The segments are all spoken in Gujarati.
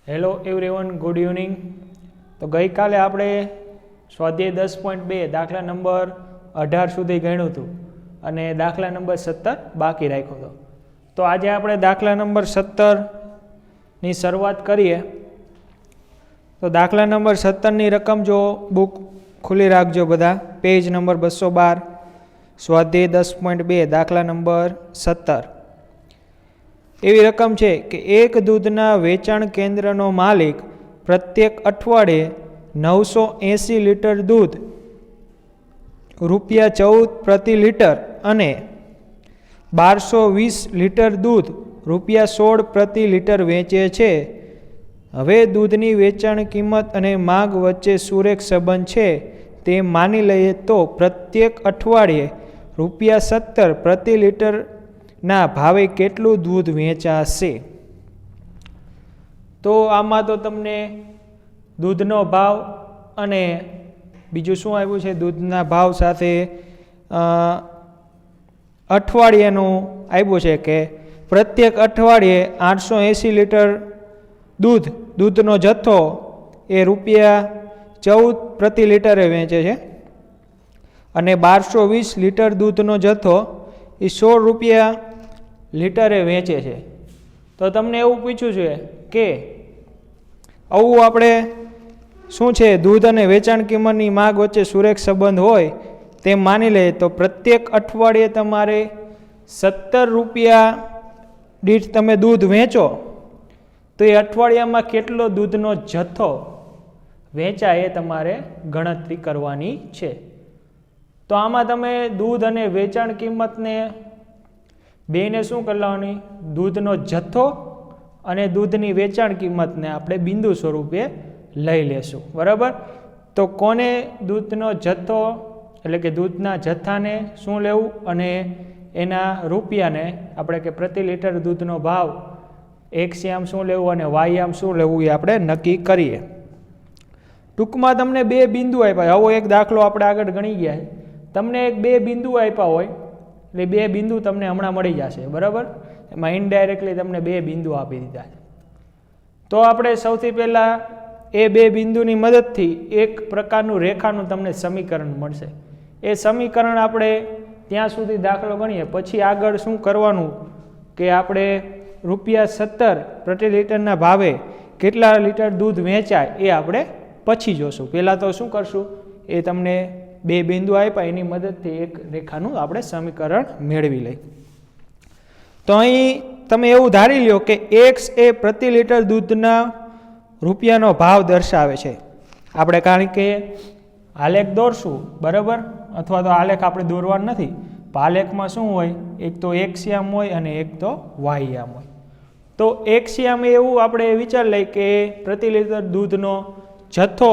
Hello everyone, good evening. તો ગઈકાલે આપણે સ્વાધ્યાય 10.2 દાખલા નંબર 18 સુધી ગણ્યું હતું અને દાખલા નંબર 17 બાકી રાખ્યો હતો. તો આજે આપણે દાખલા નંબર 17ની શરૂઆત કરીએ. તો દાખલા નંબર 17ની રકમ જો બુક ખુલ્લી રાખજો બધા, પેજ નંબર 212, સ્વાધ્યાય 10.2 દાખલા નંબર 17. એવી રકમ છે કે એક દૂધના વેચાણ કેન્દ્રનો માલિક પ્રત્યેક અઠવાડિયે 980 લીટર દૂધ ₹14 પ્રતિ લીટર અને 1220 લીટર દૂધ ₹16 પ્રતિ લીટર વેચે છે. હવે દૂધની વેચાણ કિંમત અને માંગ વચ્ચે સુરેખ સંબંધ છે તે માની લઈએ તો પ્રત્યેક અઠવાડિયે ₹17 પ્રતિ લીટર ના ભાવે કેટલું દૂધ વેચાશે? તો આમાં તો તમને દૂધનો ભાવ અને બીજું શું આવ્યું છે, દૂધના ભાવ સાથે અઠવાડિયાનું આવ્યું છે કે પ્રત્યેક અઠવાડિયે 880 લીટર દૂધનો જથ્થો એ ₹14 પ્રતિ લીટરે વેચે છે અને 1220 લીટર દૂધનો જથ્થો એ ₹16 લીટરે વેચે છે. તો તમને એવું પૂછ્યું છે કે આવું આપણે શું છે, દૂધ અને વેચાણ કિંમતની માંગ વચ્ચે સુરેખ સંબંધ હોય તેમ માની લઈએ તો પ્રત્યેક અઠવાડિયે તમારે ₹17 દીઠ તમે દૂધ વેચો તો એ અઠવાડિયામાં કેટલો દૂધનો જથ્થો વેચાય એ તમારે ગણતરી કરવાની છે. તો આમાં તમે દૂધ અને વેચાણ કિંમતને બેને શું કરવાની, દૂધનો જથ્થો અને દૂધની વેચાણ કિંમતને આપણે બિંદુ સ્વરૂપે લઈ લેશું, બરાબર. તો કોને દૂધનો જથ્થો એટલે કે દૂધના જથ્થાને શું લેવું અને એના રૂપિયાને આપણે કે પ્રતિ લીટર દૂધનો ભાવ એક્સ આમ શું લેવું અને વાય આમ શું લેવું એ આપણે નક્કી કરીએ. ટૂંકમાં તમને બે બિંદુ આપ્યા. આવો એક દાખલો આપણે આગળ ગણી ગયા. તમને એક બે બિંદુ આપ્યા હોય એટલે બે બિંદુ તમને હમણાં મળી જશે, બરાબર. એમાં ઇનડાયરેક્ટલી તમને બે બિંદુ આપી દીધા છે. તો આપણે સૌથી પહેલાં એ બે બિંદુની મદદથી એક પ્રકારનું રેખાનું તમને સમીકરણ મળશે. એ સમીકરણ આપણે ત્યાં સુધી દાખલો ગણીએ, પછી આગળ શું કરવાનું કે આપણે ₹17 પ્રતિ લીટરના ભાવે કેટલા લીટર દૂધ વેચાય એ આપણે પછી જોશું. પહેલાં તો શું કરશું, એ તમને બે બિંદુ આપ્યા એની મદદથી એક રેખાનું આપણે સમીકરણ મેળવી લઈએ. તો અહીં તમે એવું ધારી લ્યો કે એક્સ એ પ્રતિ લીટર દૂધના રૂપિયાનો ભાવ દર્શાવે છે. આપણે કારણ કે આલેખ દોરશું, બરાબર, અથવા તો આલેખ આપણે દોરવાનું નથી. આલેખમાં શું હોય, એક તો એક્સ યામ હોય અને એક તો વાય યામ હોય. તો એક્સ યામ એવું આપણે વિચાર લઈએ કે પ્રતિ લીટર દૂધનો જથ્થો,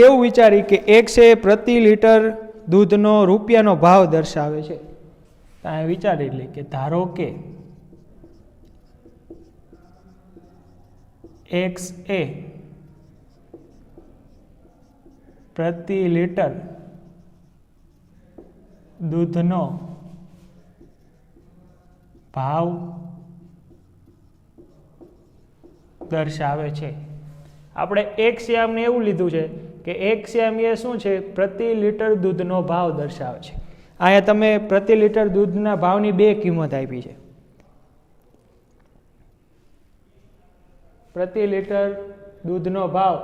એવું વિચારી કે એક્સ એ પ્રતિ લીટર દૂધનો રૂપિયાનો ભાવ દર્શાવે છે. ત્યાં વિચારી લે કે ધારો કે એક્સ એ પ્રતિ લીટર દૂધનો ભાવ દર્શાવે છે. આપણે એક્સ યામને એવું લીધું છે કે એક્સ યામ એ શું છે, પ્રતિ લીટર દૂધનો ભાવ દર્શાવે છે. અહીંયા તમે પ્રતિ લીટર દૂધના ભાવની બે કિંમત આપી છે. પ્રતિ લીટર દૂધનો ભાવ,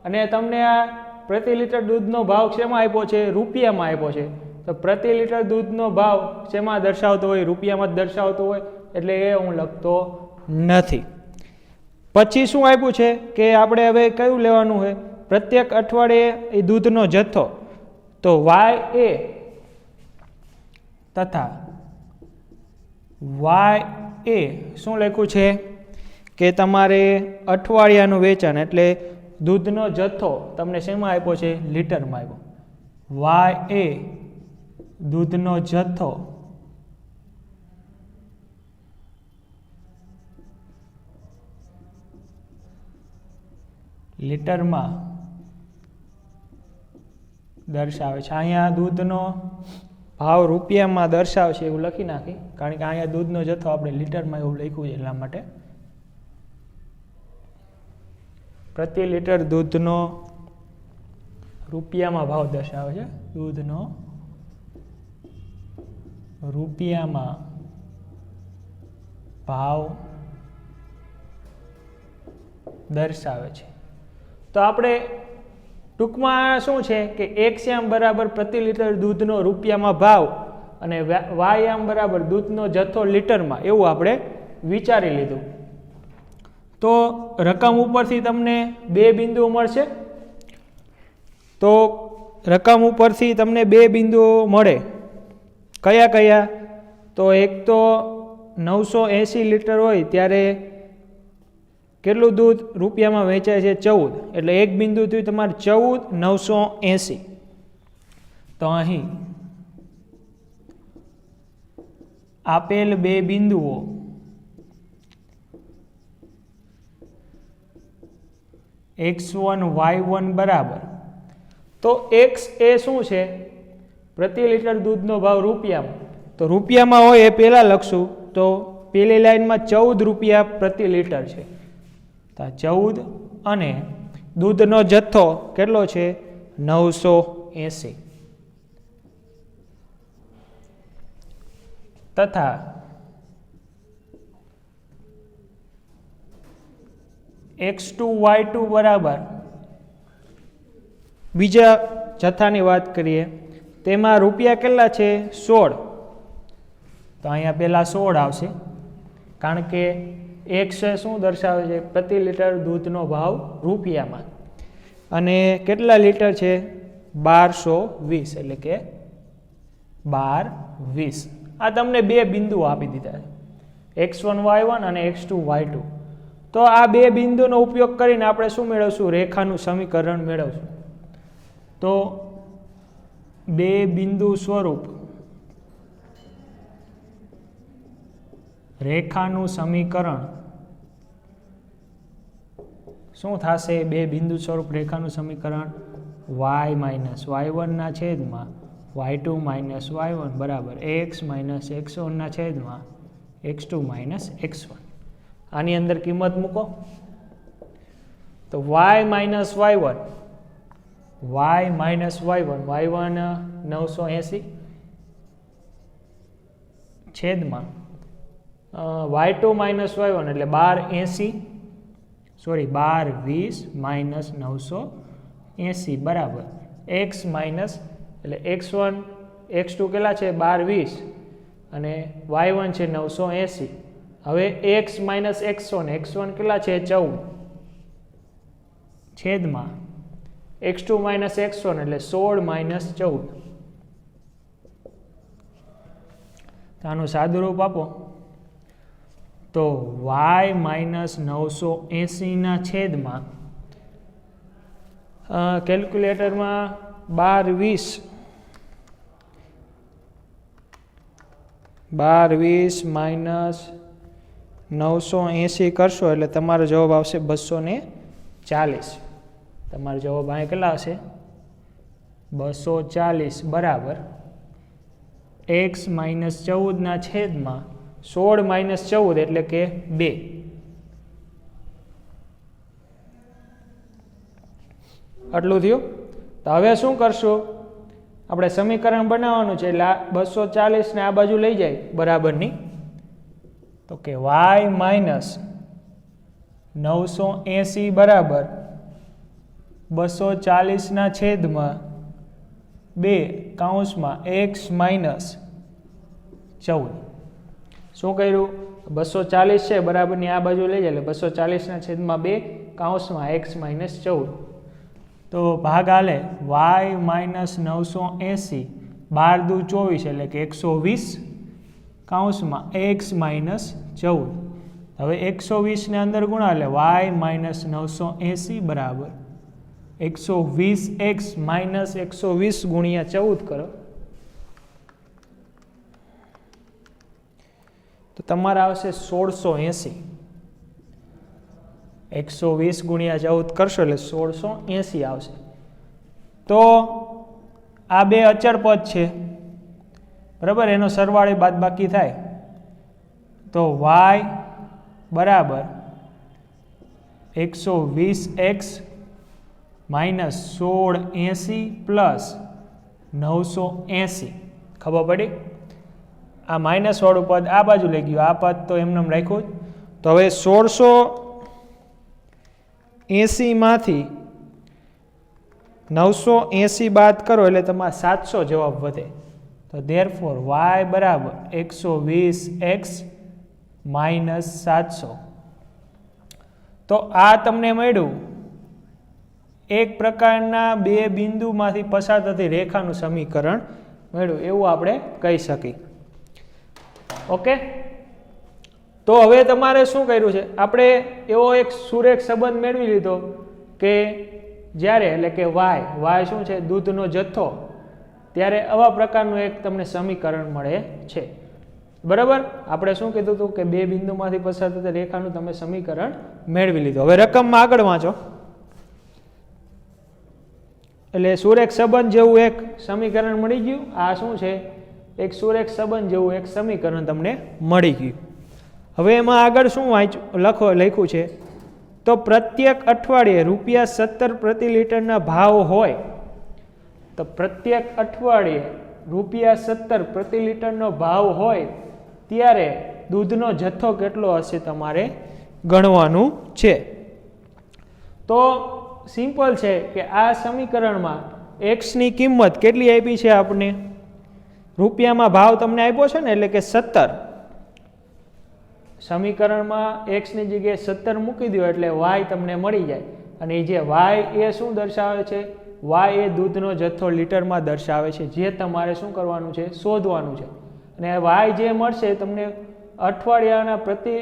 અને તમને આ પ્રતિ લીટર દૂધનો ભાવ શેમાં આપ્યો છે, રૂપિયામાં આપ્યો છે. તો પ્રતિ લીટર દૂધનો ભાવ શેમાં દર્શાવતો હોય, રૂપિયામાં જ દર્શાવતો હોય, એટલે એ હું લખતો નથી. પછી શું આપ્યું છે કે આપણે હવે કયું લેવાનું હોય, પ્રત્યેક અઠવાડિયે એ દૂધનો જથ્થો. તો વાય એ તથા વાય એ શું લખ્યું છે કે તમારે અઠવાડિયાનું વેચાણ એટલે દૂધનો જથ્થો તમને શેમાં આપ્યો છે, લીટરમાં આપ્યો. વાય એ દૂધનો જથ્થો લીટરમાં દર્શાવે છે. અહીંયા દૂધનો ભાવ રૂપિયામાં દર્શાવશે એવું લખી નાખી, કારણ કે અહીંયા દૂધનો જથ્થો આપણે લીટરમાં એવું લખ્યું છે એટલા માટે. પ્રતિ લીટર દૂધનો રૂપિયામાં ભાવ દર્શાવે છે, દૂધનો રૂપિયામાં ભાવ દર્શાવે છે. તો આપણે ટૂંકમાં શું છે કે x યામ બરાબર પ્રતિ લીટર દૂધનો રૂપિયામાં ભાવ અને y યામ બરાબર દૂધનો જથ્થો લીટરમાં, એવું આપણે વિચારી લીધું. તો રકમ ઉપરથી તમને બે બિંદુઓ મળશે. તો રકમ ઉપરથી તમને બે બિંદુઓ મળે. કયા કયા? તો એક તો 980 લીટર હોય ત્યારે કેટલું દૂધ રૂપિયામાં વેચાય છે? 14. એટલે એક બિંદુથી તમારે 14,980. તો અહીં આપેલ બે બિંદુઓ x1 y1 બરાબર. તો x એ શું છે? પ્રતિ લીટર દૂધનો ભાવ રૂપિયામાં. તો રૂપિયામાં હોય એ પહેલાં લખશું. તો પેલી લાઈનમાં 14 રૂપિયા પ્રતિ લીટર છે. તો 14 અને દૂધનો જથ્થો કેટલો છે? 980. તથા x2 y2 બરાબર, બીજા જથ્થાની વાત કરીએ, તેમાં રૂપિયા કેટલા છે? 16. તો અહીંયા પહેલાં 16 આવશે, કારણ કે x શું દર્શાવે છે? પ્રતિ લીટર દૂધનો ભાવ રૂપિયામાં. અને કેટલા લીટર છે? 1220. એટલે કે 1220. આ તમને બે બિંદુઓ આપી દીધા છે, x1 y1 અને x2 y2. તો આ બે બિંદુનો ઉપયોગ કરીને આપણે શું મેળવશું? રેખાનું સમીકરણ મેળવશું. તો બે બિંદુ સ્વરૂપ રેખાનું સમીકરણ શું થશે? બે બિંદુ સ્વરૂપ રેખાનું સમીકરણ y માઇનસ y1 ના છેદમાં y2 માઇનસ y1 બરાબર x માઇનસ x1 ના છેદમાં x2 માઇનસ x1. આની અંદર કિંમત મૂકો. તો y માઇનસ y1 y1 980 છેદમાં y2 માઇનસ y1 એટલે 1220 માઇનસ 980 બરાબર x માઇનસ એટલે x1 x2 કેટલા છે? 1220 અને y1 છે 980. હવે x માઇનસ x1 કેટલા છે? 14 છેદમાં x2 માઇનસ x1 એટલે 16 માઇનસ 14. તો આનું સાદું રૂપ આપો તો y માઇનસ 980 ના છેદમાં કેલ્ક્યુલેટરમાં 1220 માઇનસ 980 કરશો એટલે તમારો જવાબ આવશે 240. તમારો જવાબ અહીં કેટલા હશે? 240 બરાબર x માઇનસ 14 ના છેદમાં 16 માઇનસ 14 એટલે કે 2. આટલું થયું. તો હવે શું કરશું? આપણે સમીકરણ બનાવવાનું છે એટલે 240 ને આ બાજુ લઈ જાય બરાબરની. તો કે y માઇનસ 980 બરાબર 240 ના છેદમાં 2 કૌંસમાં x માઇનસ 14. શું કર્યું? 240 છે બરાબરની આ બાજુ લઈ જાય એટલે 240 ના છેદમાં 2 કૌંસમાં x માઇનસ 14. તો ભાગ હાલે y માઇનસ 980 12 દુ 24 એટલે કે 120 કૌંસમાં x માઇનસ 14. હવે 120 ને અંદર ગુણા એટલે y માઇનસ 980 બરાબર 120x માઇનસ 120 ગુણ્યા 14 કરો તો તમારે આવશે 1680. 120 ગુણ્યા 14 કરશો એટલે 1680 આવશે. તો આ બે અચળ પદ છે બરાબર, એનો સરવાળે બાદબાકી થાય તો y બરાબર 120x માઇનસ 1680 પ્લસ 980. ખબર પડી? આ માઇનસવાળું પદ આ બાજુ લઈ ગયું, આ પદ તો એમને રાખ્યું જ. તો હવે 1680 માંથી 980 બાદ કરો એટલે તમારે 700 જવાબ વધે. તો ધેરફોર y બરાબર 120x માઇનસ 700. તો આ તમને મળ્યું એક પ્રકારના બે બિંદુમાંથી પસાર થતી રેખાનું સમીકરણ મળ્યું, એવું આપણે કહી શકીએ. ઓકે, તો હવે તમારે શું કર્યું છે? આપણે એવો એક સુરેખ સંબંધ મેળવી લીધો કે જ્યારે એટલે કે y શું છે? દૂધનો જથ્થો. ત્યારે આવા પ્રકારનું એક તમને સમીકરણ મળે છે. બરાબર? આપણે શું કીધું હતું કે બે બિંદુમાંથી પસાર થતી રેખાનું તમે સમીકરણ મેળવી લીધું. હવે રકમમાં આગળ વાંચો. એટલે સુરેખ સંબંધ જેવું એક સમીકરણ મળી ગયું. આ શું છે? એક સુરેખ સંબંધ જેવું એક સમીકરણ તમને મળી ગયું. હવે એમાં આગળ શું લખ્યું છે? તો પ્રત્યેક અઠવાડિયે ₹17 પ્રતિ લીટરના ભાવ હોય તો પ્રત્યેક અઠવાડિયે ₹17 પ્રતિ લીટરનો ભાવ હોય ત્યારે દૂધનો જથ્થો કેટલો હશે તમારે ગણવાનું છે. તો સિમ્પલ છે કે આ સમીકરણમાં એક્સની કિંમત કેટલી આપી છે? આપણે રૂપિયામાં ભાવ તમને આપ્યો છે ને, એટલે કે 17. સમીકરણમાં એક્સની જગ્યાએ 17 મૂકી દો એટલે વાય તમને મળી જાય. અને જે વાય એ શું દર્શાવે છે? વાય એ દૂધનો જથ્થો લીટરમાં દર્શાવે છે, જે તમારે શું કરવાનું છે? શોધવાનું છે. અને વાય જે મળશે તમને અઠવાડિયાના પ્રતિ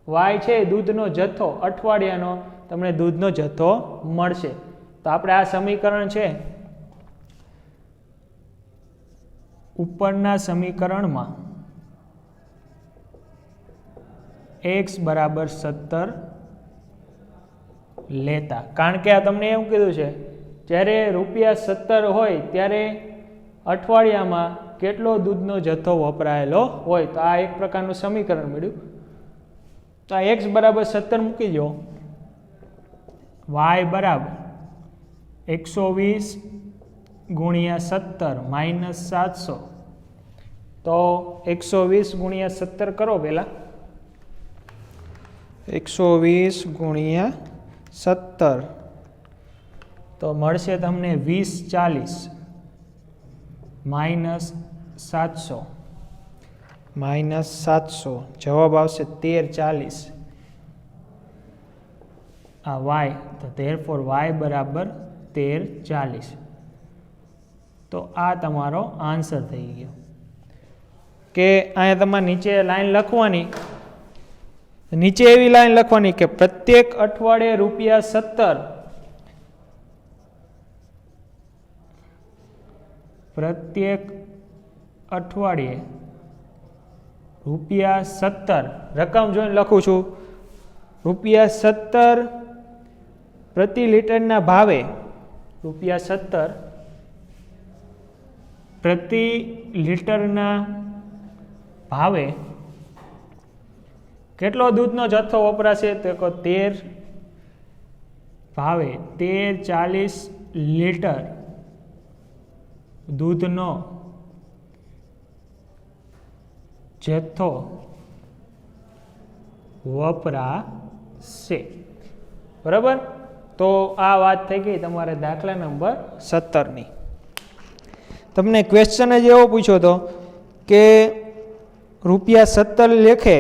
વાય છે દૂધનો જથ્થો, અઠવાડિયાનો તમને દૂધનો જથ્થો મળશે. તો આપણે આ સમીકરણ છે ઉપરના સમીકરણમાં x બરાબર 17 લેતા, કારણ કે આ તમને એવું કીધું છે જ્યારે ₹17 હોય ત્યારે અઠવાડિયામાં કેટલો દૂધનો જથ્થો વપરાયેલો હોય. તો આ એક પ્રકારનું સમીકરણ મળ્યું. તો આ x બરાબર 17 મૂકી દો. y બરાબર 120 ગુણ્યા 17 માઇનસ 700. તો 120 ગુણ્યા 17 કરો પહેલા. 120 ગુણ્યા 17 તો મળશે તમને 2040 માઇનસ 700 જવાબ આવશે 1340. આ વાય, તો ધેરફોર વાય બરાબર 1340. તો આ તમારો આન્સર થઈ ગયો. કે અહીંયા તમારે નીચે લાઈન લખવાની, નીચે એવી લાઈન લખવાની કે પ્રત્યેક અઠવાડિયે ₹17 પ્રત્યેક અઠવાડિયે ₹17 રકમ જોઈને લખું છું. ₹17 પ્રતિ લીટરના ભાવે ₹17 પ્રતિ લીટરના ભાવે કેટલો દૂધનો જથ્થો વપરાશે? તો 13 ભાવે 1340 લીટર દૂધનો જથ્થો વપરાશે. બરાબર? તો આ વાત થઈ ગઈ તમારે દાખલા નંબર 17ની. તમને ક્વેશ્ચન જ એવો પૂછ્યો હતો કે ₹17 લેખે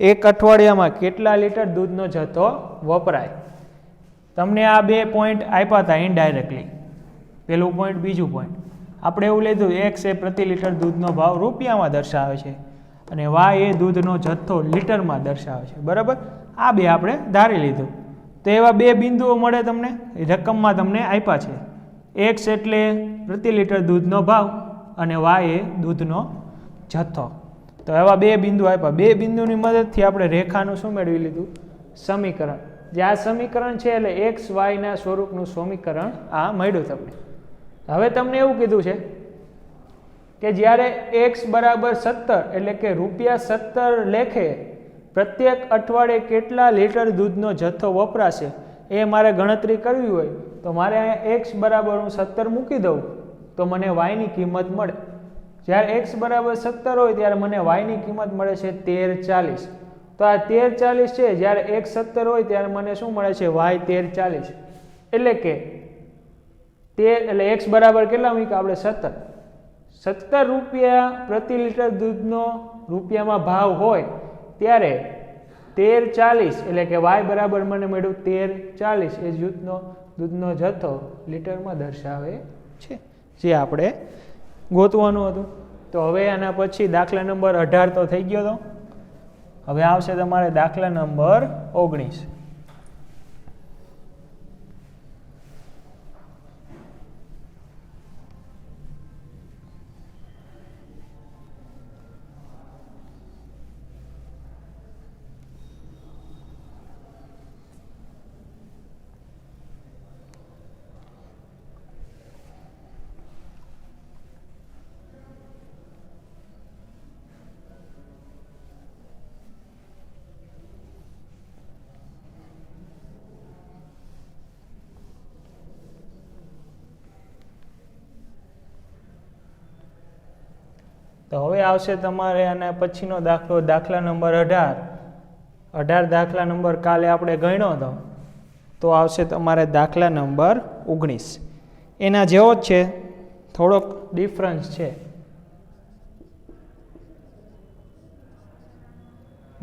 એક અઠવાડિયામાં કેટલા લીટર દૂધનો જથ્થો વપરાય. તમને આ બે પોઈન્ટ આપ્યા હતા ઇનડાયરેક્ટલી, પેલું પોઈન્ટ, બીજું પોઈન્ટ. આપણે એવું લીધું એક્સ એ પ્રતિ લીટર દૂધનો ભાવ રૂપિયામાં દર્શાવે છે અને વાય એ દૂધનો જથ્થો લીટરમાં દર્શાવે છે. બરાબર? આ બે આપણે ધારી લીધું. તો એવા બે બિંદુઓ મળે તમને રકમમાં તમને આપ્યા છે. એક્સ એટલે પ્રતિ લીટર દૂધનો ભાવ અને વાય એ દૂધનો જથ્થો. તો એવા બે બિંદુ આપ્યા. બે બિંદુની મદદથી આપણે રેખાનું શું મેળવી લીધું? સમીકરણ. જે આ સમીકરણ છે એટલે એક્સ વાયના સ્વરૂપનું સમીકરણ આ મળ્યું તમને. હવે તમને એવું કીધું છે કે જ્યારે x બરાબર 17 એટલે કે ₹17 લેખે પ્રત્યેક અઠવાડિયે કેટલા લીટર દૂધનો જથ્થો વપરાશે એ મારે ગણતરી કરવી હોય તો મારે અહીંયા x બરાબર હું 17 મૂકી દઉં તો મને y ની કિંમત મળે. જ્યારે x બરાબર 17 હોય ત્યારે મને y ની કિંમત મળે છે 1340. તો આ 1340 છે, જ્યારે x 17 હોય ત્યારે મને શું મળે છે? y 1340. એટલે કે x બરાબર કેટલા મૂક્યા આપણે? 17 રૂપિયા પ્રતિ લીટર દૂધનો રૂપિયામાં ભાવ હોય ત્યારે 1340 એટલે કે y બરાબર મને મળ્યું 1340 એ દૂધનો જથ્થો લીટરમાં દર્શાવે છે, જે આપણે ગોતવાનું હતું. તો હવે આના પછી દાખલા નંબર 18 તો થઈ ગયો હતો. હવે આવશે તમારે દાખલા નંબર 19. તો હવે આવશે તમારે આના પછીનો દાખલો, દાખલા નંબર 18 દાખલા નંબર કાલે આપણે ગણ્યો હતો, તો આવશે તમારે દાખલા નંબર 19. એના જેવો જ છે, થોડોક ડિફરન્સ છે.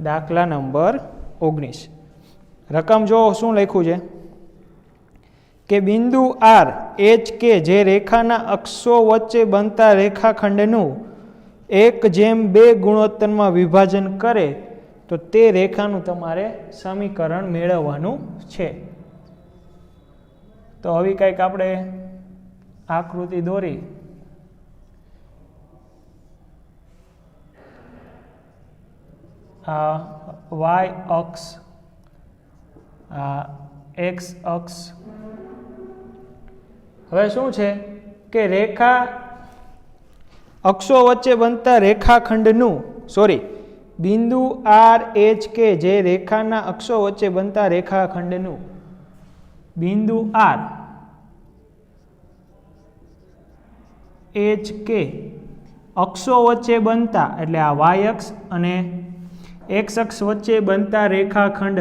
દાખલા નંબર 19 રકમ જો શું લખ્યું છે કે બિંદુ R H કે જે રેખાના અક્ષો વચ્ચે બનતા રેખાખંડનું 1:2 ગુણોત્તરમાં વિભાજન કરે તો તે રેખાનું તમારે સમીકરણ મેળવવાનું છે. તો હવે કંઈક આપણે આકૃતિ દોરી આ y અક્ષ, આ x અક્ષ. હવે શું છે કે રેખા અક્ષો વચ્ચે બનતા રેખાખંડનું બિંદુ R H કે જે રેખાના અક્ષો વચ્ચે બનતા રેખાખંડનું બિંદુ R H કે અક્ષો વચ્ચે બનતા એટલે આ y અક્ષ અને x અક્ષ વચ્ચે બનતા રેખાખંડ,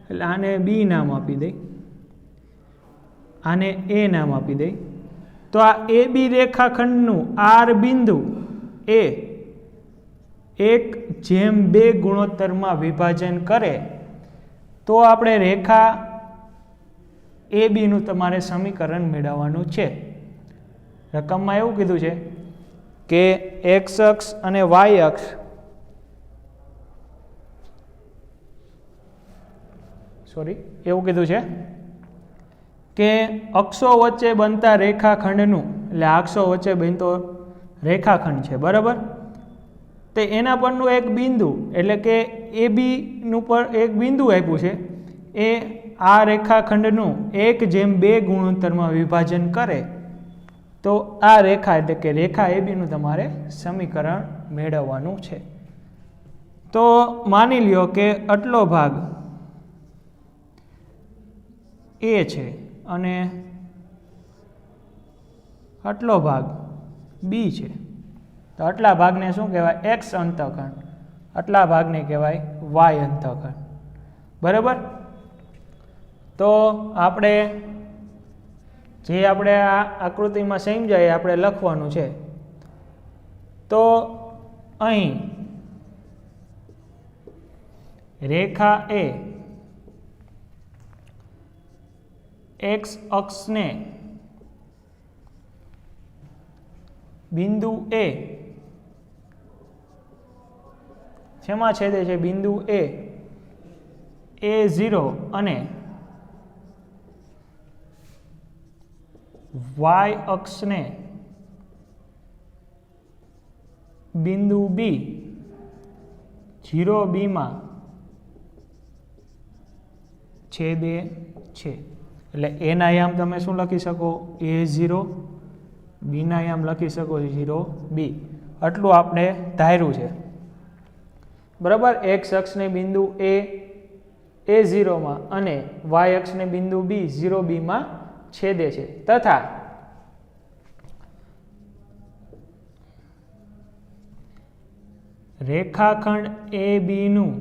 એટલે આને B નામ આપી દઈ, આને A નામ આપી દઈ. તો આ AB રેખાખંડનું R બિંદુ એ 1:2 ગુણોત્તરમાં વિભાજન કરે તો આપણે રેખા AB નું તમારે સમીકરણ મેળવવાનું છે. રકમમાં એવું કીધું છે કે x અક્ષ અને y અક્ષ એવું કીધું છે કે અક્ષો વચ્ચે બનતા રેખાખંડનું, એટલે અક્ષો વચ્ચે બનતો રેખાખંડ છે, બરાબર. તે એના પરનું એક બિંદુ એટલે કે AB નું પર એક બિંદુ આપ્યું છે, એ આ રેખાખંડનું 1:2 ગુણોત્તરમાં વિભાજન કરે તો આ રેખા એટલે કે રેખા AB નું તમારે સમીકરણ મેળવવાનું છે. તો માની લ્યો કે આટલો ભાગ A છે અને આટલો ભાગ B છે. તો આટલા ભાગને શું કહેવાય? x અંતઃખંડ, આટલા ભાગને કહેવાય y અંતઃખંડ, બરાબર. તો આપણે જે આપણે આ આકૃતિમાં સમજાય આપણે લખવાનું છે. તો અહીં રેખા એ x અક્ષને બિંદુ A શેમાં છેદે છે? બિંદુ A0 અને y અક્ષને બિંદુ B 0B માં છેદે છે. એટલે A ના આયામ તમે શું લખી શકો? A0, B ના આયામ લખી શકો 0B. આટલું આપણે ધાર્યું છે. બરાબર. એક્સ અક્ષને બિંદુ A0 માં અને વાય અક્ષને બિંદુ B0B માં છેદે છે તથા રેખાખંડ AB નું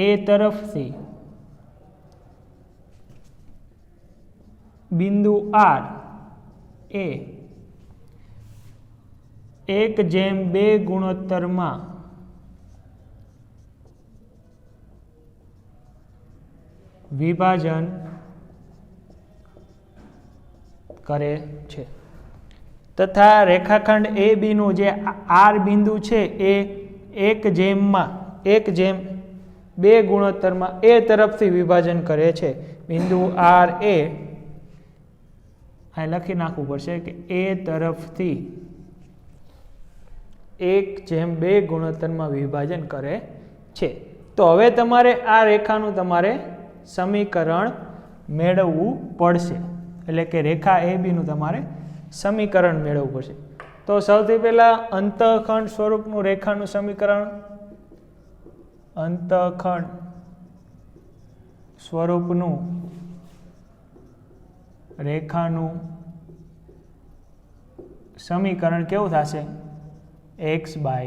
A તરફથી બિંદુ R એ 1:2 ગુણોત્તરમાં વિભાજન કરે છે તથા રેખાખંડ AB નું જે R બિંદુ છે એ 1:2 ગુણોત્તરમાં A તરફથી વિભાજન કરે છે. બિંદુ R એ અહીં લખી નાખવું પડશે કે A તરફથી 1:2 ગુણોત્તરમાં વિભાજન કરે છે. તો હવે તમારે આ રેખાનું તમારે સમીકરણ મેળવવું પડશે, એટલે કે રેખા AB નું તમારે સમીકરણ મેળવવું પડશે. તો સૌથી પહેલા અંતઃખંડ સ્વરૂપનું રેખાનું સમીકરણ, અંતઃખંડ સ્વરૂપનું રેખાનું સમીકરણ કેવું થશે? x/a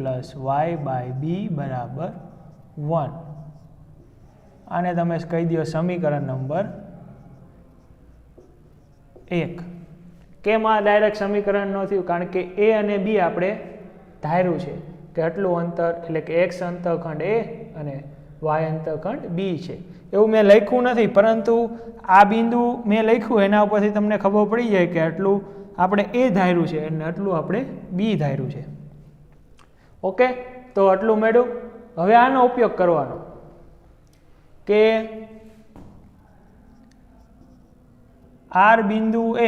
+ y/b બરાબર 1. આને તમે કહી દો સમીકરણ નંબર 1. કેમ આ ડાયરેક્ટ સમીકરણ ન થયું? કારણ કે A અને B આપણે ધાર્યું છે કે આટલું અંતર, એટલે કે x અંતઃખંડ A અને y અંતઃખંડ B છે. એવું મેં લખ્યું નથી, પરંતુ આ બિંદુ મેં લખ્યું એના ઉપરથી તમને ખબર પડી જાય કે આટલું આપણે A ધાર્યું છે અને આટલું આપણે B ધાર્યું છે. ઓકે, તો આટલું મેળવ્યું. હવે આનો ઉપયોગ કરવાનો કે R બિંદુ એ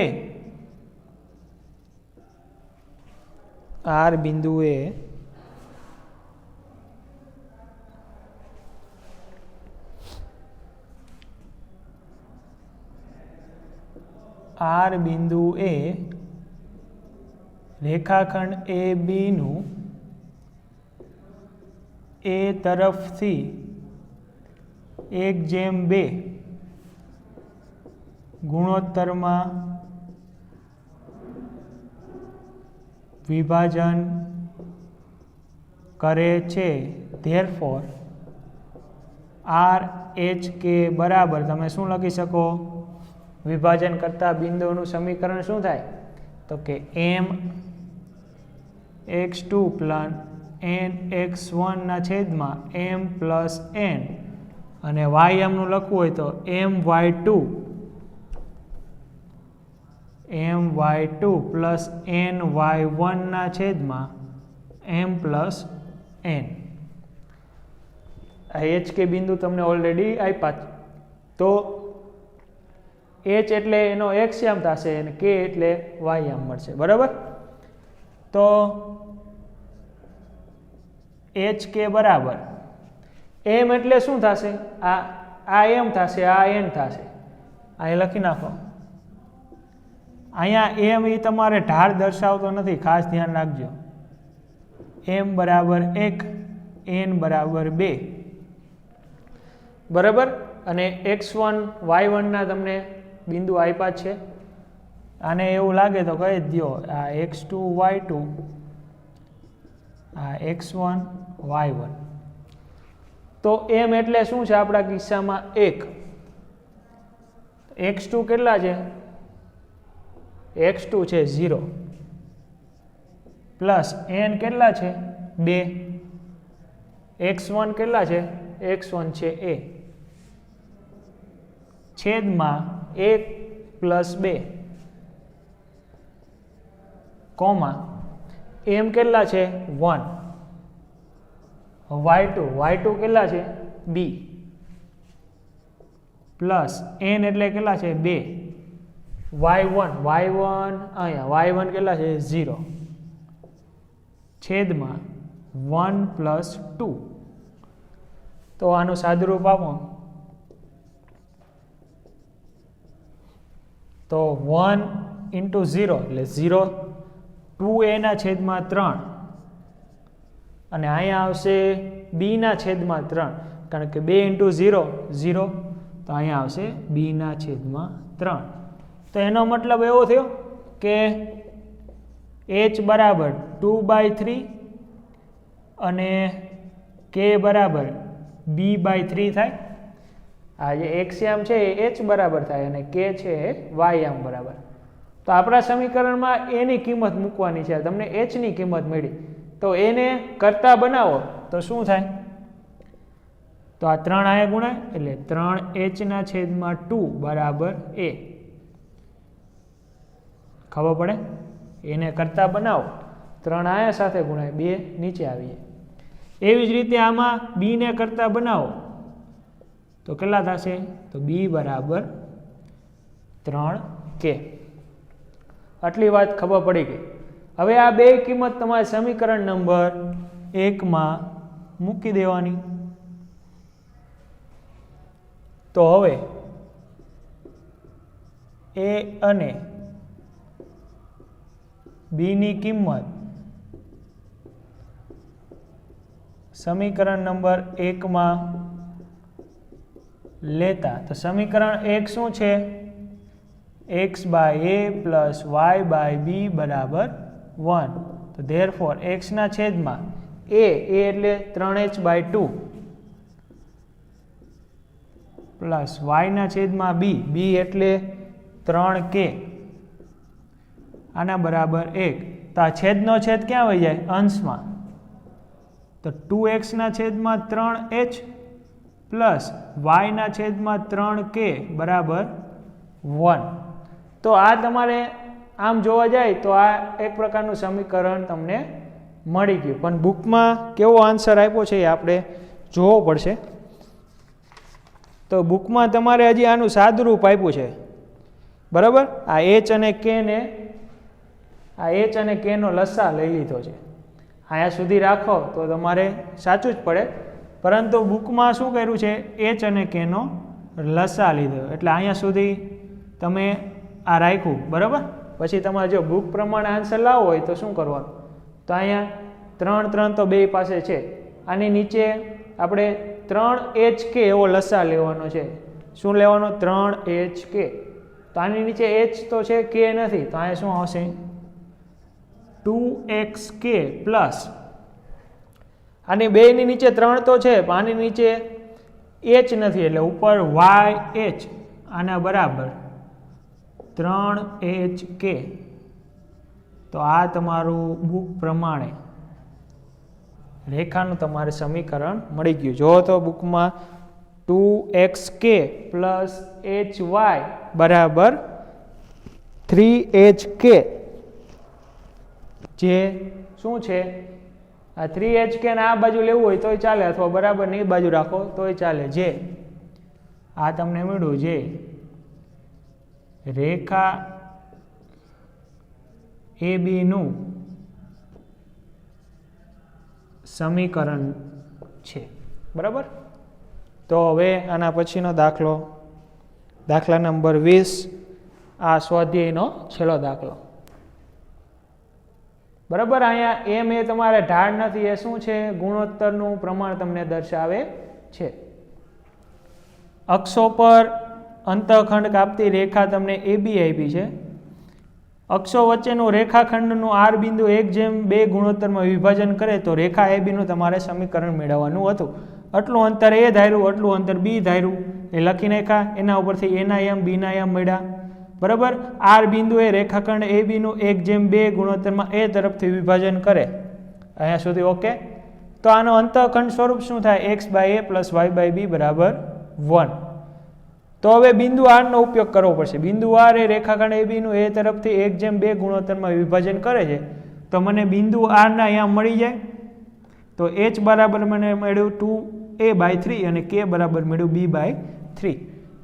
રેખાખંડ AB નું A તરફથી 1:2 ગુણોત્તરમાં વિભાજન કરે છે. ધેરફોર RHK બરાબર તમે શું લખી શકો? વિભાજન કરતા બિંદુનું સમીકરણ શું થાય? તો કે mx2 + nx1 ના છેદમાં m + n, અને ym નું લખવું હોય તો my2 + ny1 ના છેદમાં m + n. HK બિંદુ તમને ઓલરેડી આપ્યા. તો H એટલે એનો x યામ થશે અને K એટલે y યામ મળશે. બરાબર. તો HK બરાબર m એટલે શું થશે? આ m થશે, આ n થશે. અહીં લખી નાખો. અહીંયા m એ તમારે ઢાળ દર્શાવતો નથી, ખાસ ધ્યાન રાખજો. m બરાબર 1, n બરાબર 2. બરાબર. અને x1 y1 ના તમને બિંદુ આપ્યા છે. આને એવું લાગે તો કહી જ દો, આ x2 y2, આ x1 y1. તો m એટલે શું છે આપણા કિસ્સામાં? 1. x2 કેટલા છે? x2 છે 0 પ્લસ n કેટલા છે? 2. x1 કેટલા છે? x1 છે a છેદમાં 1 + 2 કોમા m કેટલા છે? 1. y2 કેટલા છે? b પ્લસ n એટલે કેટલા છે? 2. y1 અહીંયા y1 કેટલા છે? 0 છેદમાં 1 + 2. તો આનું સાદુરૂપ આપો તો 1 × 0 એટલે 0, 2a ના છેદમાં 3 અને અહીંયા આવશે બીના છેદમાં 3, કારણ કે 2 × 0 0, તો અહીંયા આવશે બીના છેદમાં 3. તો એનો મતલબ એવો થયો કે h બરાબર 2/3 અને k બરાબર b/3 થાય. આ જે x યામ છે એ h બરાબર થાય અને k છે એ y યામ બરાબર. તો આપણા સમીકરણમાં a ની કિંમત મૂકવાની છે. તમને h ની કિંમત મળી, તો એને કરતા બનાવો તો શું થાય? તો આ 3 આયા ગુણાય એટલે 3h/2 બરાબર a. ખબર પડે? એને કરતા બનાવો, 3 આયા સાથે ગુણાય, 2 નીચે આવીએ. એવી જ રીતે આમાં b ને કરતા બનાવો તો કેટલા થશે? તો b બરાબર 3k. આટલી વાત ખબર પડી ગઈ. હવે આ બે કિંમત તમારે સમીકરણ નંબર 1 માં મૂકી દેવાની. તો હવે a અને b ની કિંમત સમીકરણ નંબર 1 માં લેતા, તો સમીકરણ 1 શું છે? x/a + y/b બરાબર 1. તો ધેરફોર x ના છેદમાં a એટલે 3h/2 પ્લસ y ના છેદમાં b એટલે 3k, આના બરાબર 1. તો આ છેદનો છેદ ક્યાં વહી જાય? અંશમાં. તો 2x ના છેદમાં 3h પ્લસ y ના છેદમાં 3k બરાબર 1. તો આ તમારે આમ જોવા જાય તો આ એક પ્રકારનું સમીકરણ તમને મળી ગયું. પણ બુકમાં કેવો આન્સર આપ્યો છે એ આપણે જોવો પડશે. તો બુકમાં તમારે હજી આનું સાદુરૂપ આપ્યું છે, બરાબર? આ h અને k નો લસા લઈ લીધો છે. અહીંયા સુધી રાખો તો તમારે સાચું જ પડે, પરંતુ બુકમાં શું કર્યું છે? h અને k નો લસા લીધો, એટલે અહીંયા સુધી તમે આ રાખ્યું, બરાબર? પછી તમારે જો બુક પ્રમાણે આન્સર લાવવો હોય તો શું કરવાનું? તો અહીંયા 3 3 તો બે પાસે છે, આની નીચે આપણે 3hk એવો લસા લેવાનો છે. શું લેવાનો? 3hk. તો આની નીચે h તો છે, k નથી, તો અહીંયા શું આવશે? 2xk પ્લસ આની બેની નીચે 3 તો છે, પણ આની નીચે h નથી, એટલે ઉપર yh, આના બરાબર 3hk. તો આ તમારું બુક પ્રમાણે રેખાનું તમારે સમીકરણ મળી ગયું. જો તો બુકમાં 2xk પ્લસ hy બરાબર 3hk, જે શું છે? આ 3hk ને આ બાજુ લેવું હોય તોય ચાલે, અથવા બરાબર ની બાજુ રાખો તોય ચાલે. જે આ તમને મળ્યું જે રેખા AB નું સમીકરણ છે, બરાબર? તો હવે આના પછીનો દાખલો, દાખલા નંબર 20, આ સ્વાધ્યાયનો છેલ્લો દાખલો, બરાબર? અહીંયા એમ એ તમારે ઢાળ નથી, એ શું છે? ગુણોત્તરનું પ્રમાણ તમને દર્શાવે છે. અક્ષો પર અંતઃખંડ કાપતી રેખા તમને AB આપી છે. અક્ષો વચ્ચેનું રેખાખંડનું R બિંદુ 1/2 ગુણોત્તરમાં વિભાજન કરે તો રેખા AB નું તમારે સમીકરણ મેળવવાનું હતું. આટલું અંતર A ધાર્યું, આટલું અંતર B ધાર્યું, એ લખી નાખ્યા. એના ઉપરથી A ના યમ B ના યમ મળ્યા, બરાબર? R બિંદુ એ રેખાખંડ AB નું 1/2 ગુણોત્તરમાં A તરફથી વિભાજન કરે. અહીંયા સુધી ઓકે? તો આનો અંતઃખંડ સ્વરૂપ શું થાય? x/a + y/b બરાબર 1. તો હવે બિંદુ R નો ઉપયોગ કરવો પડશે. બિંદુ R એ રેખાખંડ AB નું A તરફથી 1/2 ગુણોત્તરમાં વિભાજન કરે છે. તો મને બિંદુ R ના અહીંયા મળી જાય. તો h બરાબર મને મળ્યું 2a/3 અને k બરાબર મળ્યું b/3.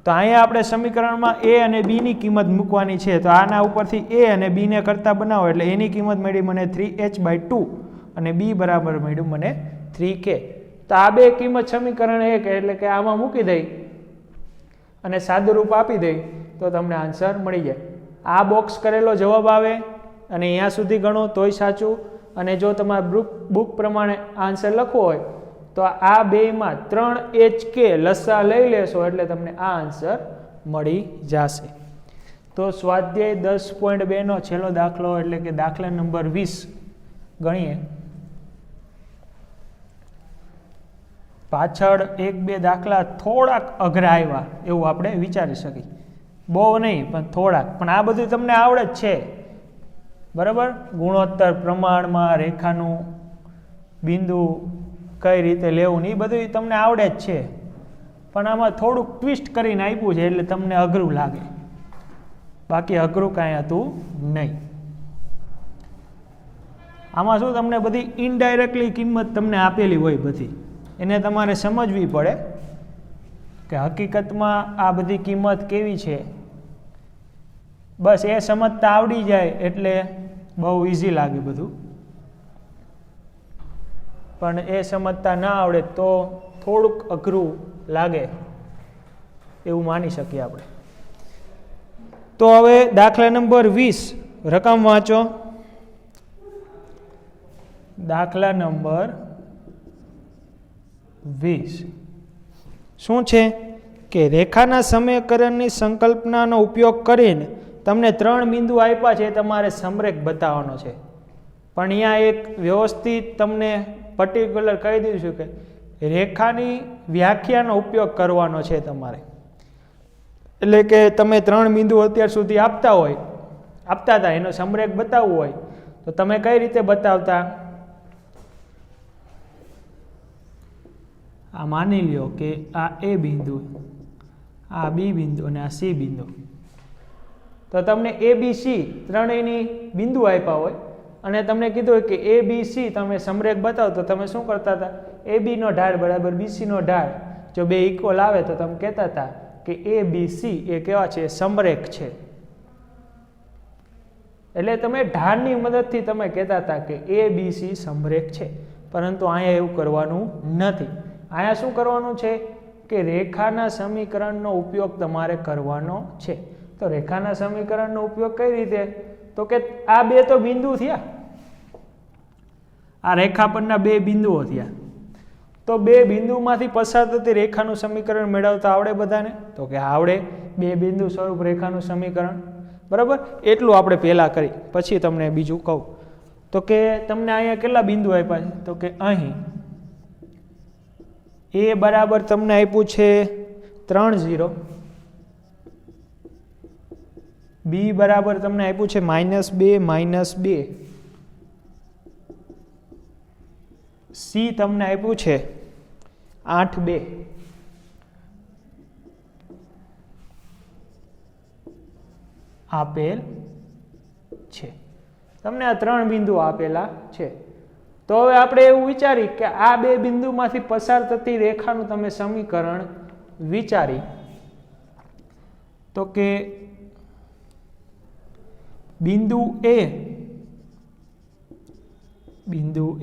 તો અહીંયા આપણે સમીકરણમાં a અને b ની કિંમત મૂકવાની છે. તો આના ઉપરથી a અને b ને કરતા બનાવો એટલે એની કિંમત મળી મને 3h/2 અને b બરાબર મળ્યું મને 3k. તો આ બે કિંમત સમીકરણ 1 એટલે કે આમાં મૂકી દઈ અને સાદું રૂપ આપી દઈ તો તમને આન્સર મળી જાય. આ બોક્સ કરેલો જવાબ આવે અને અહીંયા સુધી ગણો તોય સાચું, અને જો તમારે બુક પ્રમાણે આન્સર લખવો હોય તો આ બેમાં 3HK લસા લઈ લેશો એટલે તમને આ આન્સર મળી જશે. તો સ્વાધ્યાય 10.2 નો છેલ્લો દાખલો એટલે કે દાખલા નંબર 20 ગણીએ. પાછળ 1-2 દાખલા થોડાક અઘરા આવ્યા એવું આપણે વિચારી શકીએ, બહુ નહીં પણ થોડાક, પણ આ બધું તમને આવડે જ છે બરાબર. ગુણોત્તર પ્રમાણમાં રેખાનું બિંદુ કઈ રીતે લેવું એ બધું તમને આવડે જ છે, પણ આમાં થોડુંક ટ્વિસ્ટ કરીને આપ્યું છે એટલે તમને અઘરું લાગે, બાકી અઘરું કાંઈ હતું નહીં. આમાં શું તમને બધી ઇનડાયરેક્ટલી કિંમત તમને આપેલી હોય, બધી એને તમારે સમજવી પડે કે હકીકતમાં આ બધી કિંમત કેવી છે. બસ એ સમજતા આવડી જાય એટલે બહુ ઇઝી લાગે બધું, પણ એ સમજતા ના આવડે તો થોડુંક અઘરું લાગે એવું માની શકીએ આપણે. તો હવે દાખલા નંબર 20 રકમ વાંચો. દાખલા નંબર 20 શું છે કે રેખાના સમીકરણની સંકલ્પનાનો ઉપયોગ કરીને તમને 3 બિંદુ આપ્યા છે, તમારે સમરેખ બતાવવાનો છે. પણ અહીંયા એક વ્યવસ્થિત તમને પર્ટિક્યુલર કહી દીધું છે કે રેખાની વ્યાખ્યાનો ઉપયોગ કરવાનો છે તમારે. એટલે કે તમે 3 બિંદુ અત્યાર સુધી આપતા હતા, એનો સમરેખ બતાવવું હોય તો તમે કઈ રીતે બતાવતા? આ માની લ્યો કે આ A બિંદુ, આ B બિંદુ અને આ C બિંદુ, તો તમને ABC ત્રણેયની બિંદુ આપ્યા હોય અને તમને કીધું હોય કે ABC તમે સમરેખ બતાવો, તો તમે શું કરતા હતા? AB નો ઢાળ બરાબર BC નો ઢાળ, જો બે ઇક્વલ આવે તો તમે કહેતા હતા કે ABC એ કેવા છે? સમરેખ છે. એટલે તમે ઢાળની મદદથી તમે કહેતા હતા કે ABC સમરેખ છે, પરંતુ અહીંયા એવું કરવાનું નથી. અહીંયા શું કરવાનું છે કે રેખાના સમીકરણનો ઉપયોગ તમારે કરવાનો છે. તો રેખાના સમીકરણનો ઉપયોગ કઈ રીતે? તો કે આ બે તો બિંદુ થયા, આ રેખા પરના 2 બિંદુઓ થયા, તો 2 બિંદુમાંથી પસાર થતી રેખાનું સમીકરણ મેળવતા આવડે બધાને? તો કે આવડે. 2 બિંદુ સ્વરૂપ રેખાનું સમીકરણ, બરાબર. એટલું આપણે પહેલા કરી, પછી તમને બીજું કહું. તો કે તમને અહીંયા કેટલા બિંદુ આપ્યા છે? તો કે અહીં A બરાબર તમને આપ્યું છે 3 0, B બરાબર તમને આપ્યું છે -2 -2, C તમને આપ્યું છે 8 2, આપેલ છે. તમને આ 3 બિંદુ આપેલા છે. તો હવે આપણે એવું વિચારી કે આ 2 બિંદુમાંથી પસાર થતી રેખાનું તમે સમીકરણ વિચારી, તો કે બિંદુ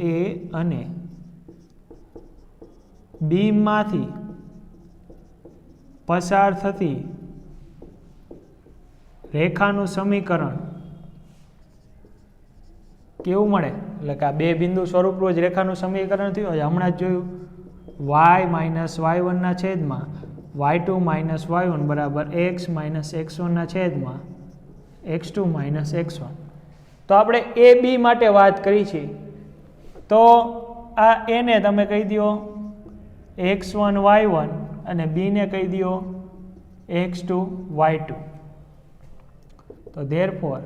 A અને B માંથી પસાર થતી રેખાનું સમીકરણ કેવું મળે? એટલે કે આ 2 બિંદુ સ્વરૂપનું જ રેખાનું સમીકરણ થયું. હમણાં જ જોયું, y - y1 ના છેદમાં y2 - y1 બરાબર x - x1 ના છેદમાં x2 - x1. તો આપણે AB માટે વાત કરી છે, તો આ A ને તમે કહી દો x1 y1 અને B ને કહી દો x2 y2. તો therefore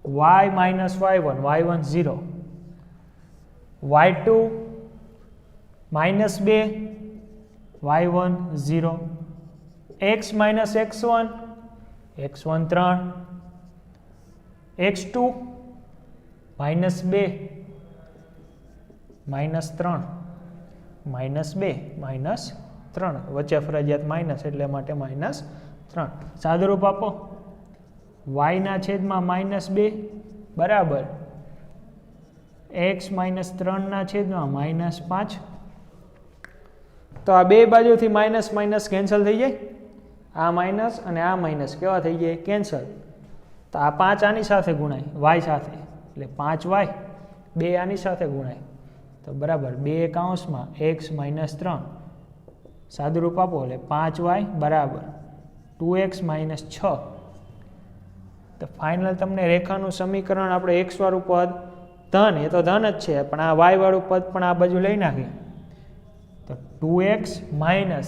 y - y1 y1 0, y2 -2 y1 0, x - x1 x1 3, x2 -2 -3 -2 -3, વચ્ચે ફરજિયાત માઇનસ એટલે માટે -3. સાદુરૂપ આપો, y ના છેદમાં -2 બરાબર x - 3 ના છેદમાં -5. તો આ બે બાજુથી માઇનસ કેન્સલ થઈ જાય, આ માઇનસ અને આ માઇનસ કેવા થઈ જાય? કેન્સલ. તો આ 5 આની સાથે ગુણાય y સાથે, એટલે 5y 2 આની સાથે ગુણાય તો બરાબર 2 કૌંસમાં x - 3 સાદુરૂપ આપો એટલે 5y બરાબર 2x - 6. તો ફાઇનલ તમને રેખાનું સમીકરણ આપણે x વાળું પદ ધન, એ તો ધન જ છે, પણ આ y વાળું પદ પણ આ બાજુ લઈ નાખી તો 2x - 5y -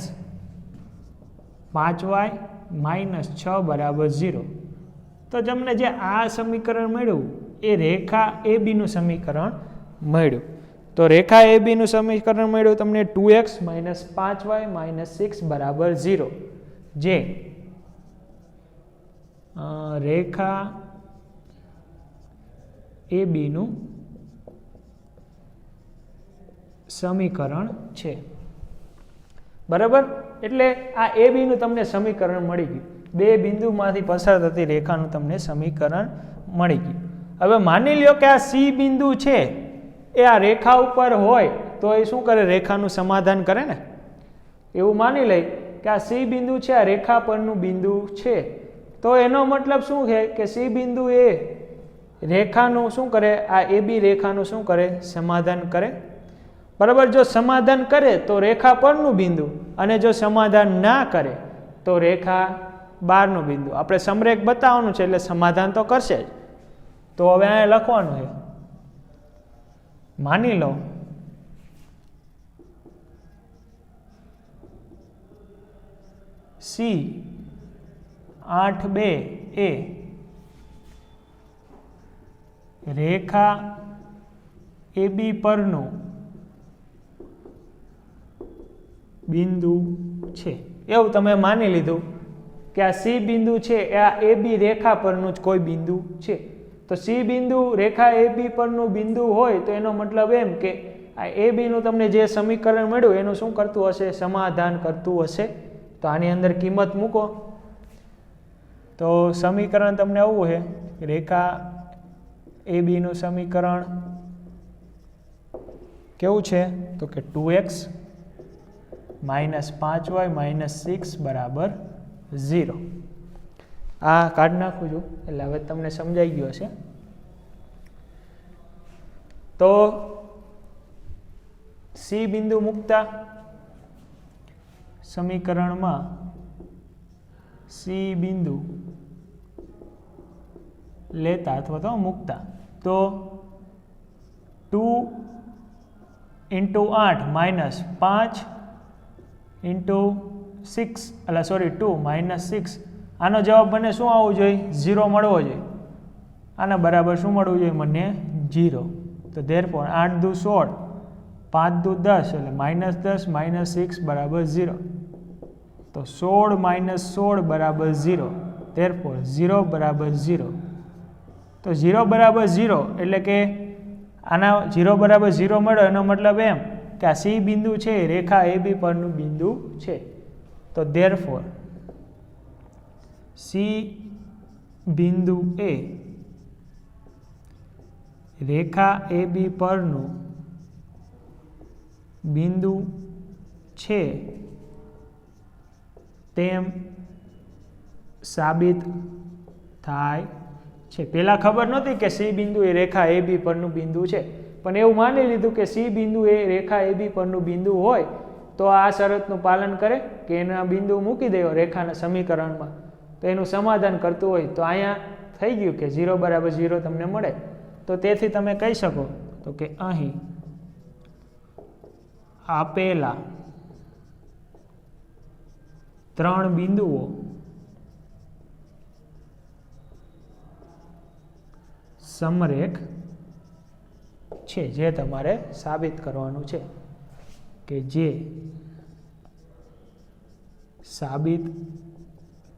6 બરાબર 0. તો તમને જે આ સમીકરણ મળ્યું એ રેખા AB નું સમીકરણ મળ્યું. તો રેખા AB નું સમીકરણ મળ્યું તમને 2x - 5y - 6 બરાબર 0, જે રેખા AB નું સમીકરણ છે. બરાબર, એટલે આ AB નું તમને સમીકરણ મળી ગયું. 2 બિંદુમાંથી પસાર થતી રેખાનું તમને સમીકરણ મળી ગયું. હવે માની લ્યો કે આ C બિંદુ છે એ આ રેખા ઉપર હોય તો એ શું કરે? રેખાનું સમાધાન કરે ને. એવું માની લઈ કે આ C બિંદુ છે, આ રેખા પરનું બિંદુ છે, તો એનો મતલબ શું છે કે C બિંદુ એ રેખાનું શું કરે? આ AB રેખાનું શું કરે? સમાધાન કરે. બરાબર, જો સમાધાન કરે તો રેખા પરનું બિંદુ, અને જો સમાધાન ના કરે તો રેખા બહારનું બિંદુ. આપણે સમરેખ બતાવવાનું છે એટલે સમાધાન તો કરશે જ. તો હવે અહીંયા લખવાનું છે, માની લો C 8 2 એ રેખા AB પરનું બિંદુ છે. એવું તમે માની લીધું કે આ C બિંદુ છે એ આ AB રેખા પરનું જ કોઈ બિંદુ છે. તો C બિંદુ રેખા AB પરનું બિંદુ હોય તો એનો મતલબ એમ કે આ AB નું તમને જે સમીકરણ મળ્યું એનું શું કરતું હશે? સમાધાન કરતું હશે. તો આની અંદર કિંમત મૂકો તો સમીકરણ તમને આવું છે, રેખા AB નું સમીકરણ કેવું છે? તો કે 2x - 5y - 6 બરાબર 0. આ કાઢી નાખું છું એટલે હવે તમને સમજાઈ ગયો હશે. તો C બિંદુ મૂકતા સમીકરણમાં C બિંદુ લેતા અથવા તો મૂકતા તો 2 × 8 - 5 × 6 એટલે સોરી 2 - 6, આનો જવાબ મને શું આવવું જોઈએ? 0 મળવો જોઈએ. આના બરાબર શું મળવું જોઈએ મને? 0. તો ધેરફોર 8 દુ 16, 5 દુ 10 એટલે -10 - 6 બરાબર 0. તો 16 - 16 બરાબર 0. ધેરફોર 0 બરાબર 0. તો 0 બરાબર 0 એટલે કે આના 0 બરાબર 0 મળ્યો એનો મતલબ એમ કે આ C બિંદુ છે રેખા AB પરનું બિંદુ છે. તો ધેરફોર C બિંદુ એ રેખા AB પરનું બિંદુ છે તેમ સાબિત થાય છે. પહેલા ખબર નહોતી કે C બિંદુ એ રેખા AB પરનું બિંદુ છે, પણ એવું માની લીધું કે C બિંદુ એ રેખા AB પરનું બિંદુ હોય તો આ શરતનું પાલન કરે કે એના બિંદુ મૂકી દેવો રેખાના સમીકરણમાં તો એનું સમાધાન કરતું હોય. તો અહીંયા થઈ ગયું કે 0 બરાબર 0 તમને મળે. તો તેથી તમે કહી શકો તો કે અહીં આપેલા 3 બિંદુઓ સમરેખ છે, જે તમારે સાબિત કરવાનું છે કે જે સાબિત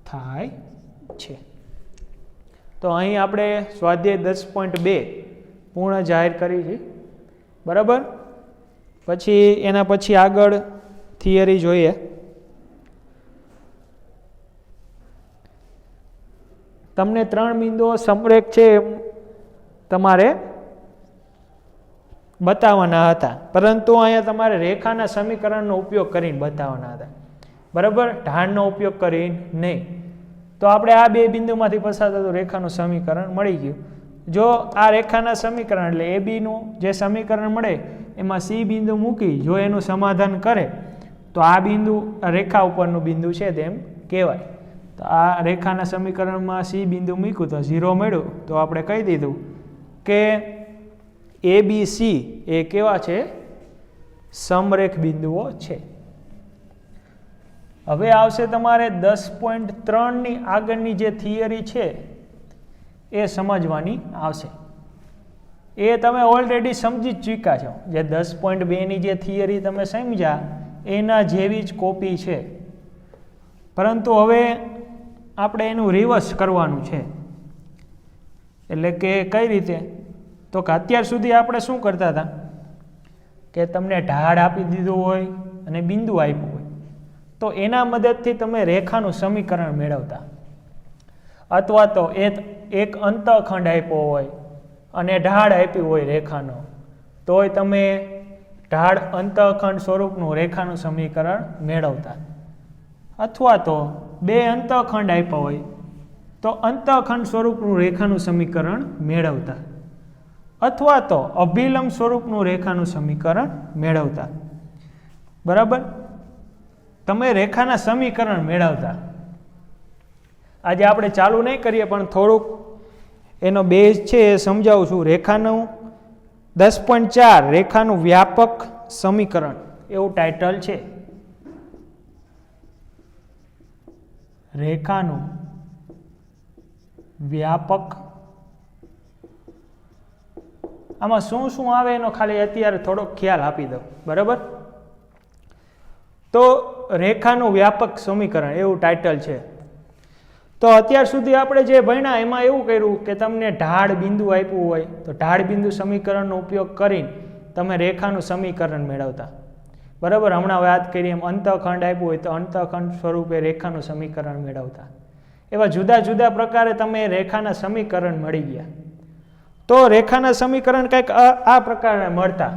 થાય છે. તો અહીં આપણે સ્વાધ્યાય 10.2 પૂર્ણ જાહેર કરી છે. બરાબર, પછી એના પછી આગળ થિયરી જોઈએ. તમને 3 બિંદુઓ સમરેખ છે એમ તમારે બતાવવાના હતા, પરંતુ અહીંયા તમારે રેખાના સમીકરણનો ઉપયોગ કરીને બતાવવાના હતા. બરાબર, ઢાળનો ઉપયોગ કરીને નહીં. તો આપણે આ 2 બિંદુમાંથી પસાર થતું રેખાનું સમીકરણ મળી ગયું. જો આ રેખાના સમીકરણ એટલે એ બીનું જે સમીકરણ મળે એમાં સી બિંદુ મૂકી જો એનું સમાધાન કરે તો આ બિંદુ રેખા ઉપરનું બિંદુ છે તેમ કહેવાય. તો આ રેખાના સમીકરણમાં સી બિંદુ મૂક્યું તો 0 મળ્યું તો આપણે કહી દીધું કે એ બી સી એ કેવા છે? સમરેખ બિંદુઓ છે. હવે આવશે તમારે 10.3ની આગળની જે થિયરી છે એ સમજવાની આવશે. એ તમે ઓલરેડી સમજી જ ચૂક્યા છો. જે 10.2ની જે થિયરી તમે સમજ્યા એના જેવી જ કોપી છે, પરંતુ હવે આપણે એનું રિવર્સ કરવાનું છે. એટલે કે કઈ રીતે? તો કે અત્યાર સુધી આપણે શું કરતા હતા કે તમને ઢાળ આપી દીધું હોય અને બિંદુ આપ્યું હોય તો એના મદદથી તમે રેખાનું સમીકરણ મેળવતા, અથવા તો એક અંતઃખંડ આપ્યો હોય અને ઢાળ આપી હોય રેખાનો તોય તમે ઢાળ અંતઃખંડ સ્વરૂપનું રેખાનું સમીકરણ મેળવતા, અથવા તો બે અંતઃખંડ આપ્યા હોય તો અંતઃખંડ સ્વરૂપનું રેખાનું સમીકરણ મેળવતા, અથવા તો અભિલંબ સ્વરૂપનું રેખાનું સમીકરણ મેળવતા. બરાબર? તમે રેખાના સમીકરણ મેળવતા. આજે આપણે ચાલુ નહીં કરીએ પણ થોડુંક એનો બેઝ છે એ સમજાવું છું. રેખાનું 10.4 રેખાનું વ્યાપક સમીકરણ એવું ટાઇટલ છે. રેખાનું વ્યાપક, આમાં શું શું આવે એનો ખાલી અત્યારે થોડોક ખ્યાલ આપી દો. બરાબર? તો રેખાનું વ્યાપક સમીકરણ એવું ટાઇટલ છે. તો અત્યાર સુધી આપણે જે ભણ્યા એમાં એવું કર્યું કે તમને ઢાળ બિંદુ આપ્યું હોય તો ઢાળ બિંદુ સમીકરણનો ઉપયોગ કરીને તમે રેખાનું સમીકરણ મેળવતા. બરાબર? હમણાં વાત કરી એમ અંતઃખંડ આપ્યું હોય તો અંતઃખંડ સ્વરૂપે રેખાનું સમીકરણ મેળવતા. એવા જુદા જુદા પ્રકારે તમે રેખાના સમીકરણ મળી ગયા. તો રેખાના સમીકરણ કંઈક આ પ્રકારના મળતા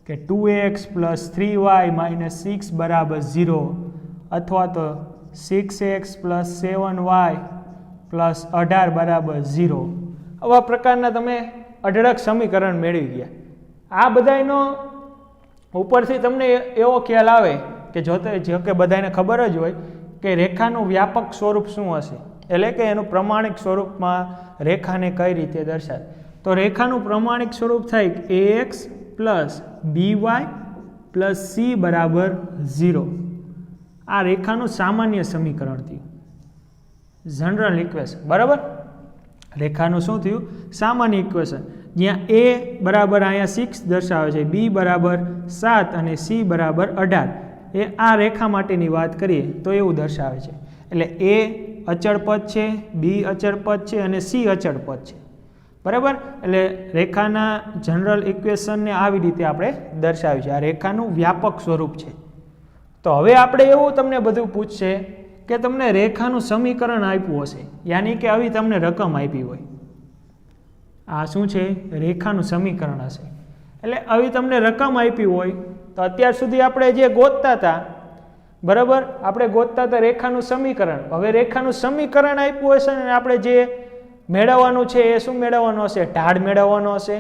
કે 2x + 3y - 6 = 0, અથવા તો 6x + 7y + 18 = 0. આવા પ્રકારના તમે અઢળક સમીકરણ મેળવી ગયા. આ બધાનો ઉપરથી તમને એવો ખ્યાલ આવે કે જો કે બધાને ખબર જ હોય કે રેખાનું વ્યાપક સ્વરૂપ શું હશે, એટલે કે એનું પ્રમાણિક સ્વરૂપમાં રેખાને કઈ રીતે દર્શાવે. તો રેખાનું પ્રમાણિક સ્વરૂપ થાય ax + by + c = 0. આ રેખાનું સામાન્ય સમીકરણ થયું, જનરલ ઇક્વેશન. બરાબર? રેખાનું શું થયું? સામાન્ય ઇક્વેશન. જ્યાં a બરાબર અહીંયા 6 દર્શાવે છે, b બરાબર 7 અને c બરાબર 18. એ આ રેખા માટેની વાત કરીએ તો એવું દર્શાવે છે. એટલે a અચળ પદ છે, b અચળ પદ છે અને c અચળ પદ છે. બરાબર? એટલે રેખાના જનરલ ઇક્વેશનને આવી રીતે આપણે દર્શાવ્યું છે. આ રેખાનું વ્યાપક સ્વરૂપ છે. તો હવે આપણે એવું તમને બધું પૂછશે કે તમને રેખાનું સમીકરણ આપ્યું હશે, યાની કે આવી તમને રકમ આપી હોય. આ શું છે? રેખાનું સમીકરણ હશે. એટલે આવી તમને રકમ આપી હોય તો અત્યાર સુધી આપણે જે ગોતતા હતા, બરાબર, આપણે ગોતતા હતા રેખાનું સમીકરણ. હવે રેખાનું સમીકરણ આપ્યું હશે ને આપણે જે મેળવવાનું છે એ શું મેળવવાનું હશે? ઢાળ મેળવવાનો હશે,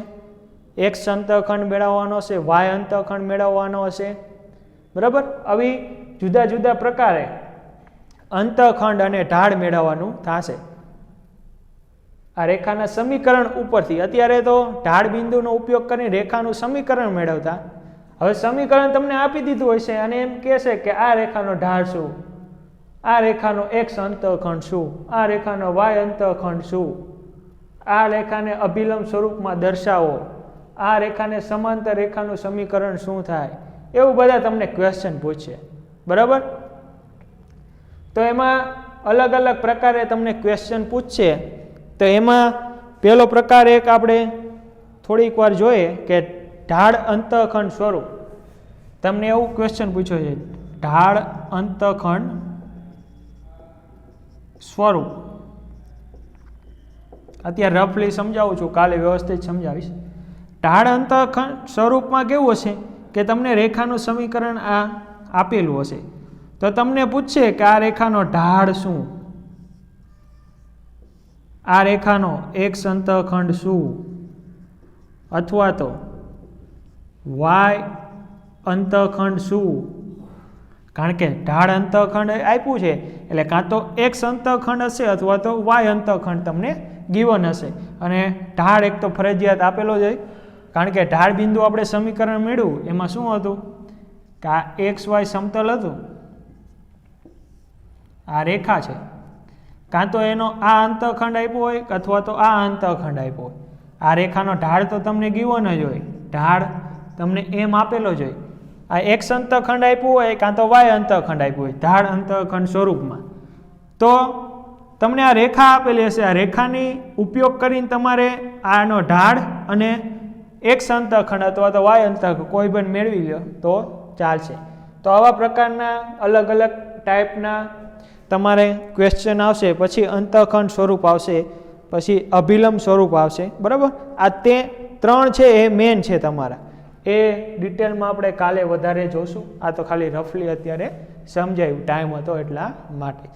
x અંતઃખંડ મેળવવાનો હશે, y અંતઃખંડ મેળવવાનો હશે. બરાબર? આવી જુદા જુદા પ્રકારે અંતઃખંડ અને ઢાળ મેળવવાનું થશે આ રેખાના સમીકરણ ઉપરથી. અત્યારે તો ઢાળ બિંદુનો ઉપયોગ કરીને રેખાનું સમીકરણ મેળવતા. હવે સમીકરણ તમને આપી દીધું હશે અને એમ કહેશે કે આ રેખાનો ઢાળ શું, આ રેખાનો x અંતઃખંડ શું, આ રેખાનો y અંતઃખંડ શું, આ રેખાને અભિલંબ સ્વરૂપમાં દર્શાવો, આ રેખાને સમાંતર રેખાનું સમીકરણ શું થાય, એવું બધા તમને ક્વેશ્ચન પૂછશે. બરાબર? તો એમાં અલગ અલગ પ્રકારે તમને ક્વેશ્ચન પૂછશે. તો એમાં પહેલો પ્રકાર એક આપણે થોડીક વાર જોઈએ કે ઢાળ અંતઃખંડ સ્વરૂપ. તમને એવું ક્વેશ્ચન પૂછ્યો છે, ઢાળ અંતઃખંડ સ્વરૂપ. અત્યારે રફલી સમજાવું છું, કાલે વ્યવસ્થિત સમજાવીશ. ઢાળ અંતઃખંડ સ્વરૂપમાં કેવું હશે કે તમને રેખાનું સમીકરણ આ આપેલું હશે. તો તમને પૂછશે કે આ રેખાનો ઢાળ શું, આ રેખાનો એક્સ અંતઃખંડ શું અથવા તો વાય અંતઃખંડ શું? કારણ કે ઢાળ અંતઃખંડ આપ્યું છે એટલે કાં તો એક્સ અંતઃખંડ હશે અથવા તો વાય અંતઃખંડ તમને ગિવન હશે. અને ઢાળ એક તો ફરજિયાત આપેલો જ હોય, કારણ કે ઢાળ બિંદુ આપણે સમીકરણ મેળવ્યું એમાં શું હતું કે આ એક્સ વાય સમતલ હતું, આ રેખા છે, કાં તો એનો આ અંતઃખંડ આપ્યો હોય અથવા તો આ અંતઃખંડ આપ્યો હોય. આ રેખાનો ઢાળ તો તમને ગિવન જ હોય, ઢાળ તમને એમ આપેલો જ હોય. આ એક્સ અંતઃખંડ આપ્યું હોય કાં તો વાય અંતઃખંડ આપ્યું હોય ઢાળ અંતઃખંડ સ્વરૂપમાં, તો તમને આ રેખા આપેલી હશે. આ રેખાની ઉપયોગ કરીને તમારે આનો ઢાળ અને એક્સ અંતઃખંડ અથવા તો વાય અંતઃખંડ કોઈ પણ મેળવી લો તો ચાલશે. તો આવા પ્રકારના અલગ અલગ ટાઈપના તમારે ક્વેશ્ચન આવશે. પછી અંતઃખંડ સ્વરૂપ આવશે, પછી અભિલંબ સ્વરૂપ આવશે. બરાબર, આ તે 3 છે એ મેન છે તમારા. એ ડિટેલમાં આપણે કાલે વધારે જોશું. આ તો ખાલી રફલી અત્યારે સમજાયું, ટાઈમ હતો એટલા માટે.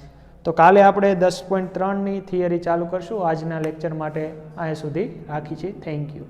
તો કાલે આપણે 10.3ની થિયરી ચાલુ કરશું. આજના લેક્ચર માટે અહીંયા સુધી રાખી છે. Thank you.